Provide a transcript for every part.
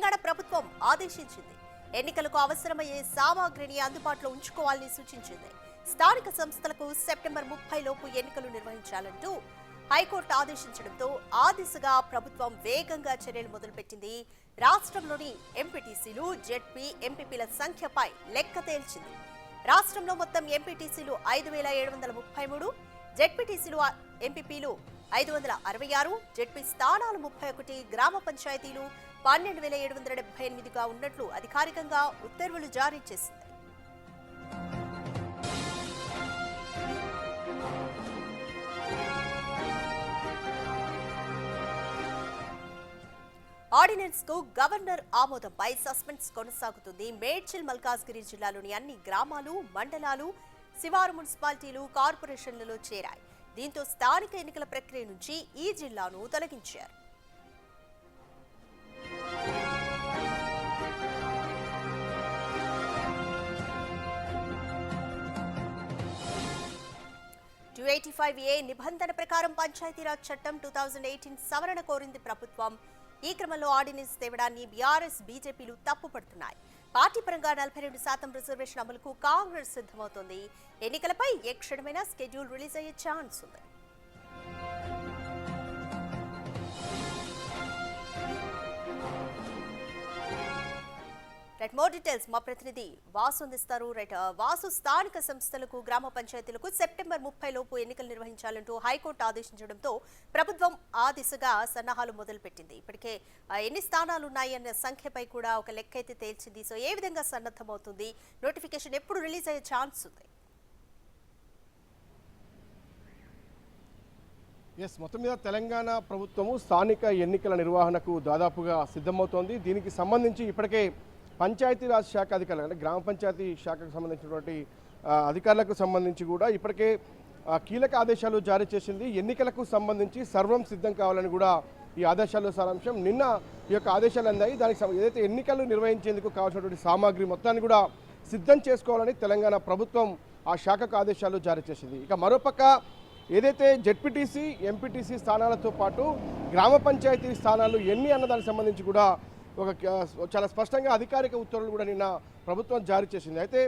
తెలంగాణ ప్రభుత్వం ఆదేశించింది. ఎన్నికలకు అవసరమయ్యే సామాగ్రిని అందుబాటులో ఉంచుకోవాలని సూచించింది. స్థానిక సంస్థలకు సెప్టెంబర్ 30 లోపు ఎన్నికలు నిర్వహించాలంటూ హైకోర్టు ఆదేశించడంతో ఆ దిశగా ప్రభుత్వం వేగంగా చర్యలు మొదలుపెట్టింది. రాష్ట్రంలోని ఎంపీటీసీలు, జెడ్పీ, ఎంపీపీల సంఖ్యపై లెక్క తేల్చింది. రాష్ట్రంలో మొత్తం ఎంపీటీసీలు 5733, జెడ్పీటీసీలు, ఎంపీపీలు 566, జెడ్పీ స్థానాలు 31, గ్రామ పంచాయతీలు 12778గా ఉన్నట్లు అధికారికంగా ఉత్తర్వులు జారీ చేసింది. ఆర్డినెన్స్ కు గవర్నర్ ఆమోదంపై సస్పెన్స్ కొనసాగుతుంది. మేడ్చల్, మల్కాజ్గిరి జిల్లాలోని అన్ని గ్రామాలు, మండలాలు, శివారు మున్సిపాలిటీలు, కార్పొరేషన్లలో చేరాయి. దీంతో స్థానిక ఎన్నికల ప్రక్రియ నుంచి ఈ జిల్లాను తొలగించారు. నిబంధన ప్రకారం పంచాయతీరాజ్ చట్టం 2018 సవరణ కోరింది ప్రభుత్వం. ఈ క్రమంలో ఆర్డినెన్స్ తేవడాన్ని బీఆర్ఎస్, బీజేపీలు తప్పుపడుతున్నాయి. పార్టీ పరంగా 42% రిజర్వేషన్ అమలుకు కాంగ్రెస్ సిద్ధమవుతోంది. ఎన్నికలపై ఏ క్షణమైనా స్కెడ్యూల్ రిలీజ్ అయ్యే ఛాన్స్ ఉంది. మోర్ డీటెయిల్స్ మా ప్రతినిధి వాసు అందిస్తారు. వాసు, స్థానిక సంస్థలకు, గ్రామ పంచాయతీలకు సెప్టెంబర్ 30 లోపు ఎన్నికలు నిర్వహించాలంటూ హైకోర్టు ఆదేశించడంతో ప్రభుత్వం ఆ దిశగా సన్నాహాలు మొదలుపెట్టింది. ఇప్పటికే ఎన్ని స్థానాలు ఉన్నాయన్న సంఖ్యపై కూడా ఒక లెక్క అయితే తేల్చింది. సో ఏ విధంగా సన్నద్ధమవుతుంది? నోటిఫికేషన్ ఎప్పుడు రిలీజ్ అయ్యే ఛాన్స్ ఉంది? మొత్తం మీద తెలంగాణ ప్రభుత్వము స్థానిక ఎన్నికల నిర్వహణకు దాదాపుగా సిద్ధమవుతోంది. దీనికి సంబంధించి ఇప్పటికే పంచాయతీరాజ్ శాఖ అధికారులు, అంటే గ్రామ పంచాయతీ శాఖకు సంబంధించినటువంటి అధికారులకు సంబంధించి కూడా ఇప్పటికే కీలక ఆదేశాలు జారీ చేసింది. ఎన్నికలకు సంబంధించి సర్వం సిద్ధం కావాలని కూడా ఈ ఆదేశాల్లో సారాంశం. నిన్న ఈ యొక్క ఆదేశాలు అందాయి. దానికి ఏదైతే ఎన్నికలు నిర్వహించేందుకు కావాల్సినటువంటి సామాగ్రి మొత్తాన్ని కూడా సిద్ధం చేసుకోవాలని తెలంగాణ ప్రభుత్వం ఆ శాఖకు ఆదేశాలు జారీ చేసింది. ఇక మరోపక్క ఏదైతే జెడ్పీటీసీ, ఎంపీటీసీ స్థానాలతో పాటు గ్రామ పంచాయతీ స్థానాలు ఎన్ని అన్న దానికి సంబంధించి కూడా చాలా స్పష్టంగా అధికారిక ఉత్తర్వులు కూడా నిన్న ప్రభుత్వం జారీ చేసింది. అయితే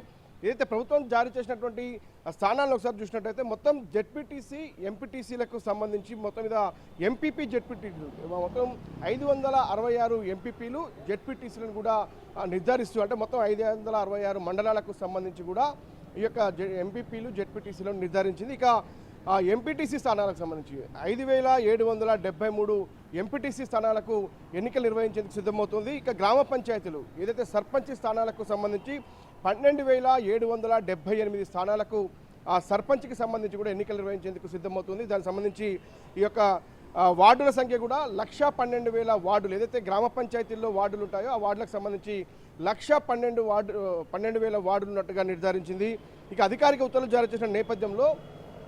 ఏదైతే ప్రభుత్వం జారీ చేసినటువంటి స్థానాలను ఒకసారి చూసినట్టయితే మొత్తం జెడ్పీటీసీ, ఎంపీటీసీలకు సంబంధించి మొత్తం మీద ఎంపీపీ, జెడ్పీటీసీలు మొత్తం 566 ఎంపీపీలు, జెడ్పీటీసీలను కూడా నిర్ధారిస్తూ, అంటే మొత్తం 566 మండలాలకు సంబంధించి కూడా ఈ యొక్క ఎంపీపీలు, జెడ్పీటీసీలను నిర్ధారించింది. ఇక ఎంపీటీసీ స్థానాలకు సంబంధించి 5773 ఎంపీటీసీ స్థానాలకు ఎన్నికలు నిర్వహించేందుకు సిద్ధమవుతుంది. ఇక గ్రామ పంచాయతీలు ఏదైతే సర్పంచ్ స్థానాలకు సంబంధించి 12778 స్థానాలకు సర్పంచ్కి సంబంధించి కూడా ఎన్నికలు నిర్వహించేందుకు సిద్ధమవుతుంది. దానికి సంబంధించి ఈ యొక్క వార్డుల సంఖ్య కూడా 1,12,000 వార్డులు, ఏదైతే గ్రామ పంచాయతీల్లో వార్డులు ఉంటాయో ఆ వార్డులకు సంబంధించి 1,12,000 వార్డులు ఉన్నట్టుగా నిర్ధారించింది. ఇక అధికారిక ఉత్తర్వులు జారీ చేసిన నేపథ్యంలో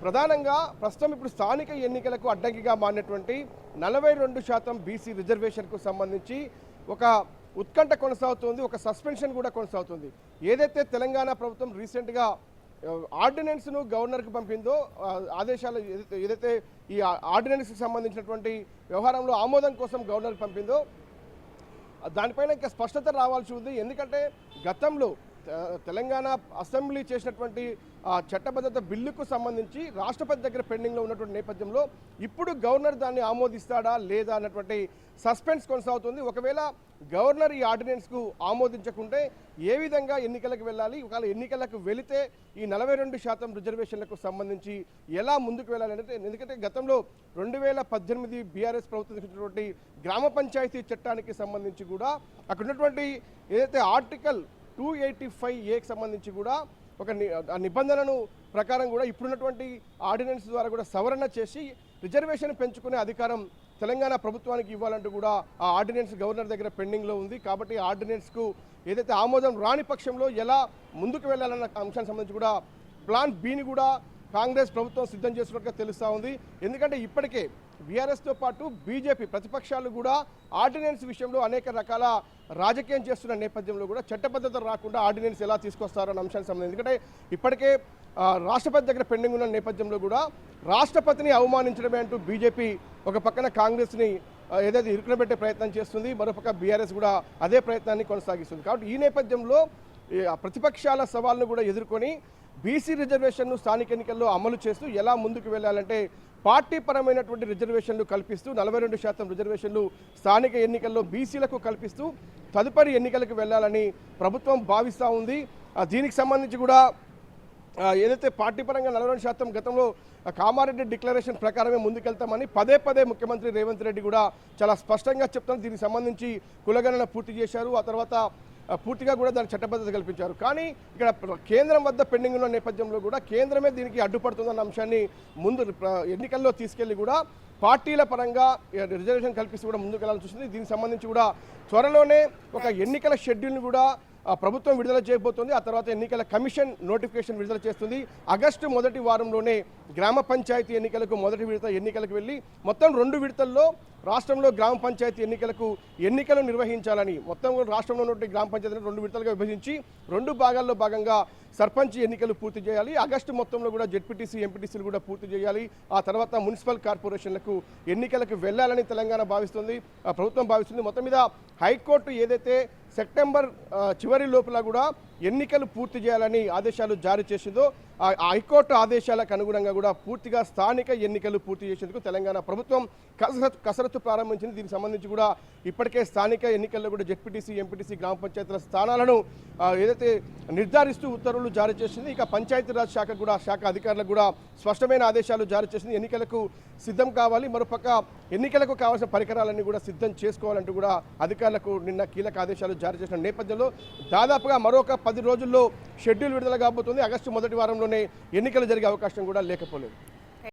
ప్రధానంగా ప్రస్తుతం ఇప్పుడు స్థానిక ఎన్నికలకు అడ్డంకిగా మారినటువంటి 42% బీసీ రిజర్వేషన్కు సంబంధించి ఒక ఉత్కంఠ కొనసాగుతుంది, ఒక సస్పెన్షన్ కూడా కొనసాగుతుంది. ఏదైతే తెలంగాణ ప్రభుత్వం రీసెంట్గా ఆర్డినెన్స్ను గవర్నర్కి పంపిందో, ఆదేశాలు ఏదైతే ఈ ఆర్డినెన్స్కి సంబంధించినటువంటి వ్యవహారంలో ఆమోదం కోసం గవర్నర్కి పంపిందో దానిపైన ఇంకా స్పష్టత రావాల్సి ఉంది. ఎందుకంటే గతంలో తెలంగాణ అసెంబ్లీ చేసినటువంటి చట్టబద్ధత బిల్లుకు సంబంధించి రాష్ట్రపతి దగ్గర పెండింగ్లో ఉన్నటువంటి నేపథ్యంలో ఇప్పుడు గవర్నర్ దాన్ని ఆమోదిస్తాడా లేదా అన్నటువంటి సస్పెన్స్ కొనసాగుతుంది. ఒకవేళ గవర్నర్ ఈ ఆర్డినెన్స్కు ఆమోదించకుంటే ఏ విధంగా ఎన్నికలకు వెళ్ళాలి, ఒకవేళ ఎన్నికలకు వెళితే ఈ 42% రిజర్వేషన్లకు సంబంధించి ఎలా ముందుకు వెళ్ళాలంటే, ఎందుకంటే గతంలో 2018 బీఆర్ఎస్ ప్రభుత్వం ఇచ్చినటువంటి గ్రామ పంచాయతీ చట్టానికి సంబంధించి కూడా అక్కడ ఉన్నటువంటి ఏదైతే ఆర్టికల్ 285A సంబంధించి కూడా ఒక నిబంధనను ప్రకారం కూడా ఇప్పుడున్నటువంటి ఆర్డినెన్స్ ద్వారా కూడా సవరణ చేసి రిజర్వేషన్ పెంచుకునే అధికారం తెలంగాణ ప్రభుత్వానికి ఇవ్వాలంటూ కూడా ఆ ఆర్డినెన్స్ గవర్నర్ దగ్గర పెండింగ్లో ఉంది. కాబట్టి ఆర్డినెన్స్కు ఏదైతే ఆమోదం రాని పక్షంలో ఎలా ముందుకు వెళ్ళాలన్న అంశానికి సంబంధించి కూడా ప్లాన్ బిని కూడా కాంగ్రెస్ ప్రభుత్వం సిద్ధం చేస్తున్నట్టుగా తెలుస్తూ ఉంది. ఎందుకంటే ఇప్పటికే బీఆర్ఎస్తో పాటు బీజేపీ ప్రతిపక్షాలు కూడా ఆర్డినెన్స్ విషయంలో అనేక రకాల రాజకీయం చేస్తున్న నేపథ్యంలో కూడా చట్టబద్ధత రాకుండా ఆర్డినెన్స్ ఎలా తీసుకొస్తారన్న అంశానికి సంబంధించి, ఎందుకంటే ఇప్పటికే రాష్ట్రపతి దగ్గర పెండింగ్ ఉన్న నేపథ్యంలో కూడా రాష్ట్రపతిని అవమానించడమే అంటూ బీజేపీ ఒక పక్కన కాంగ్రెస్ని ఏదైతే ఇరుకునబెట్టే ప్రయత్నం చేస్తుంది, మరోపక్క బీఆర్ఎస్ కూడా అదే ప్రయత్నాన్ని కొనసాగిస్తుంది. కాబట్టి ఈ నేపథ్యంలో ప్రతిపక్షాల సవాళ్ళను కూడా ఎదుర్కొని బీసీ రిజర్వేషన్ను స్థానిక ఎన్నికల్లో అమలు చేస్తూ ఎలా ముందుకు వెళ్ళాలంటే పార్టీ పరమైనటువంటి రిజర్వేషన్లు కల్పిస్తూ 42% రిజర్వేషన్లు స్థానిక ఎన్నికల్లో బీసీలకు కల్పిస్తూ తదుపరి ఎన్నికలకు వెళ్ళాలని ప్రభుత్వం భావిస్తూ ఉంది. దీనికి సంబంధించి కూడా ఏదైతే పార్టీ పరంగా 42% గతంలో కామారెడ్డి డిక్లరేషన్ ప్రకారమే ముందుకెళ్తామని పదే పదే ముఖ్యమంత్రి రేవంత్ రెడ్డి కూడా చాలా స్పష్టంగా చెప్తారు. దీనికి సంబంధించి కులగణన పూర్తి చేశారు, ఆ తర్వాత పూర్తిగా కూడా దానికి చట్టబద్ధత కల్పించారు. కానీ ఇక్కడ కేంద్రం వద్ద పెండింగ్ ఉన్న నేపథ్యంలో కూడా కేంద్రమే దీనికి అడ్డుపడుతుందన్న అంశాన్ని ముందు ఎన్నికల్లో తీసుకెళ్లి కూడా పార్టీల పరంగా రిజర్వేషన్ కల్పిస్తూ కూడా ముందుకు వెళ్ళాలని చూస్తుంది. దీనికి సంబంధించి కూడా త్వరలోనే ఒక ఎన్నికల షెడ్యూల్ని కూడా ప్రభుత్వం విడుదల చేయబోతోంది. ఆ తర్వాత ఎన్నికల కమిషన్ నోటిఫికేషన్ విడుదల చేస్తుంది. ఆగస్టు మొదటి వారంలోనే గ్రామ పంచాయతీ ఎన్నికలకు మొదటి విడత ఎన్నికలకు వెళ్ళి మొత్తం 2 విడతల్లో రాష్ట్రంలో గ్రామ పంచాయతీ ఎన్నికలు నిర్వహించాలని మొత్తం రాష్ట్రంలో ఉన్నటువంటి గ్రామ పంచాయతీలను 2 విడతలుగా విభజించి 2 భాగాల్లో భాగంగా సర్పంచ్ ఎన్నికలు పూర్తి చేయాలి. ఆగస్టు మొత్తంలో కూడా జెడ్పీటీసీ ఎంపీటీసీలు కూడా పూర్తి చేయాలి. ఆ తర్వాత మున్సిపల్ కార్పొరేషన్లకు ఎన్నికలకు వెళ్ళాలని తెలంగాణ భావిస్తుంది, ప్రభుత్వం భావిస్తుంది. మొత్తం మీద హైకోర్టు ఏదైతే సెప్టెంబర్ చివరి లోపల కూడా ఎన్నికలు పూర్తి చేయాలని ఆదేశాలు జారీ చేసిందో ఆ హైకోర్టు ఆదేశాలకు అనుగుణంగా కూడా పూర్తిగా స్థానిక ఎన్నికలు పూర్తి చేసేందుకు తెలంగాణ ప్రభుత్వం కసరత్తు ప్రారంభించింది. దీనికి సంబంధించి కూడా ఇప్పటికే స్థానిక ఎన్నికల్లో కూడా జెడ్పీటీసీ ఎంపీటీసీ గ్రామ పంచాయతీల స్థానాలను ఏదైతే నిర్ధారిస్తూ ఉత్తర్వులు జారీ చేసింది. ఇక పంచాయతీరాజ్ శాఖ అధికారులకు కూడా స్పష్టమైన ఆదేశాలు జారీ చేసింది. ఎన్నికలకు సిద్ధం కావాలి, మరోపక్క ఎన్నికలకు కావాల్సిన పరికరాలన్నీ కూడా సిద్ధం చేసుకోవాలంటూ కూడా అధికారులకు నిన్న కీలక ఆదేశాలు జారీ చేసిన నేపథ్యంలో దాదాపుగా మరొక 10 రోజుల్లో షెడ్యూల్ విడుదల కాబోతుంది. ఆగస్టు మొదటి వారంలోనే ఎన్నికలు జరిగే అవకాశం కూడా లేకపోలేదు.